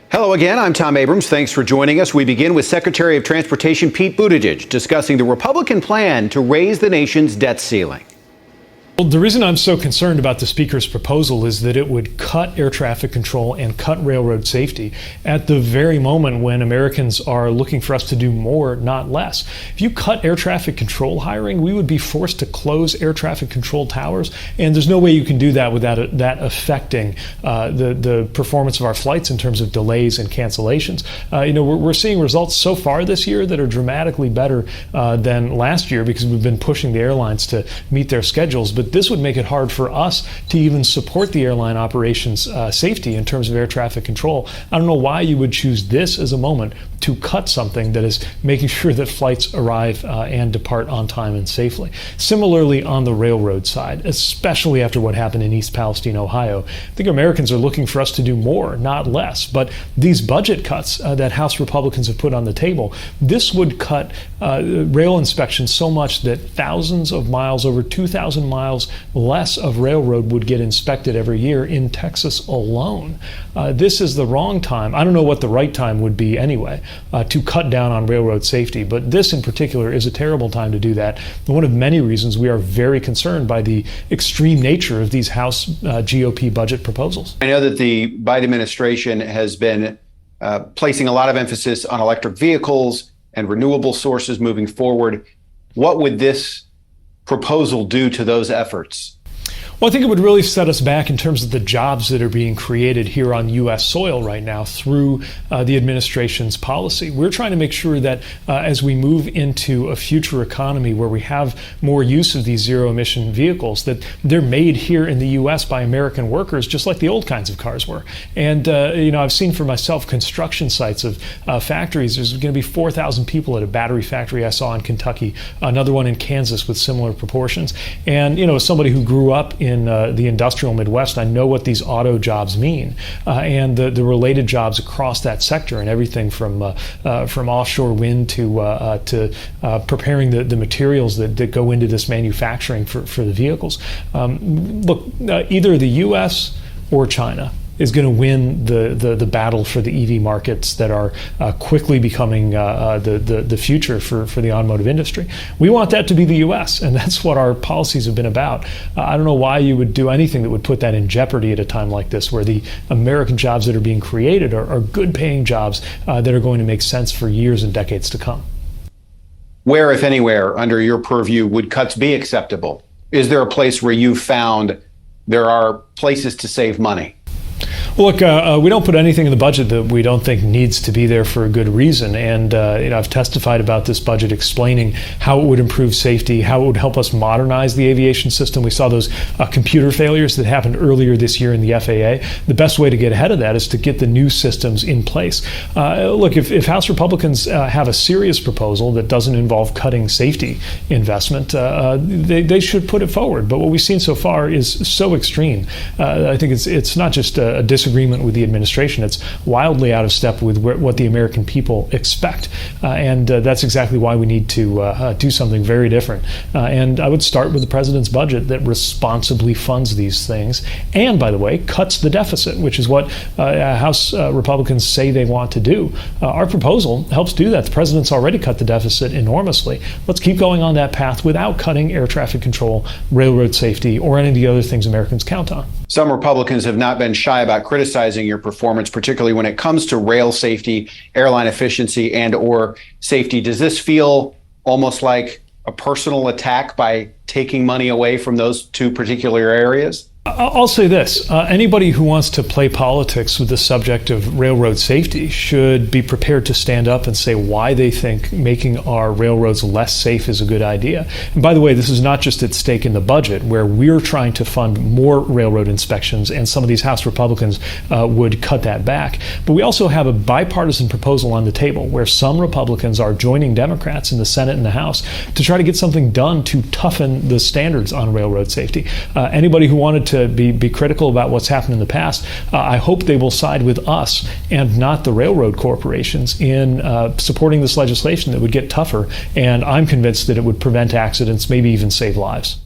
Hello again, I'm Tom Abrams. Thanks for joining us. We begin with Secretary of Transportation Pete Buttigieg discussing the Republican plan to raise the nation's debt ceiling. Well, the reason I'm so concerned about the Speaker's proposal is that it would cut air traffic control and cut railroad safety at the very moment when Americans are looking for us to do more, not less. If you cut air traffic control hiring, we would be forced to close air traffic control towers, and there's no way you can do that without that affecting the performance of our flights in terms of delays and cancellations. We're seeing results so far this year that are dramatically better than last year because we've been pushing the airlines to meet their schedules, but this would make it hard for us to even support the airline operations safety in terms of air traffic control. I don't know why you would choose this as a moment to cut something that is making sure that flights arrive and depart on time and safely. Similarly, on the railroad side, especially after what happened in East Palestine, Ohio, I think Americans are looking for us to do more, not less. But these budget cuts that House Republicans have put on the table, this would cut rail inspections so much that thousands of miles, over 2,000 miles less of railroad would get inspected every year in Texas alone. This is the wrong time. I don't know what the right time would be anyway to cut down on railroad safety, but this in particular is a terrible time to do that. One of many reasons we are very concerned by the extreme nature of these House GOP budget proposals. I know that the Biden administration has been placing a lot of emphasis on electric vehicles and renewable sources moving forward. What would this proposal do to those efforts? Well, I think it would really set us back in terms of the jobs that are being created here on U.S. soil right now through the administration's policy. We're trying to make sure that as we move into a future economy where we have more use of these zero-emission vehicles, that they're made here in the U.S. by American workers, just like the old kinds of cars were. And, I've seen for myself construction sites of factories. There's going to be 4,000 people at a battery factory I saw in Kentucky, another one in Kansas with similar proportions. And, as somebody who grew up in the industrial Midwest, I know what these auto jobs mean and the related jobs across that sector, and everything from offshore wind to preparing the materials that go into this manufacturing for the vehicles. Either the U.S. or China is going to win the battle for the EV markets that are quickly becoming the future for the automotive industry. We want that to be the U.S., and that's what our policies have been about. I don't know why you would do anything that would put that in jeopardy at a time like this, where the American jobs that are being created are good-paying jobs that are going to make sense for years and decades to come. Where, if anywhere, under your purview, would cuts be acceptable? Is there a place where you've found there are places to save money? Look, we don't put anything in the budget that we don't think needs to be there for a good reason. And I've testified about this budget, explaining how it would improve safety, how it would help us modernize the aviation system. We saw those computer failures that happened earlier this year in the FAA. The best way to get ahead of that is to get the new systems in place. If House Republicans have a serious proposal that doesn't involve cutting safety investment, they should put it forward. But what we've seen so far is so extreme. I think it's not just a disagreement with the administration. It's wildly out of step with what the American people expect. And that's exactly why we need to do something very different. And I would start with the president's budget that responsibly funds these things. And, by the way, cuts the deficit, which is what House Republicans say they want to do. Our proposal helps do that. The president's already cut the deficit enormously. Let's keep going on that path without cutting air traffic control, railroad safety, or any of the other things Americans count on. Some Republicans have not been shy about criticizing your performance, particularly when it comes to rail safety, airline efficiency, and/or safety. Does this feel almost like a personal attack by taking money away from those two particular areas? I'll say this. Anybody who wants to play politics with the subject of railroad safety should be prepared to stand up and say why they think making our railroads less safe is a good idea. And by the way, this is not just at stake in the budget, where we're trying to fund more railroad inspections, and some of these House Republicans would cut that back. But we also have a bipartisan proposal on the table where some Republicans are joining Democrats in the Senate and the House to try to get something done to toughen the standards on railroad safety. Anybody who wanted to be critical about what's happened in the past, I hope they will side with us and not the railroad corporations in supporting this legislation that would get tougher. And I'm convinced that it would prevent accidents, maybe even save lives.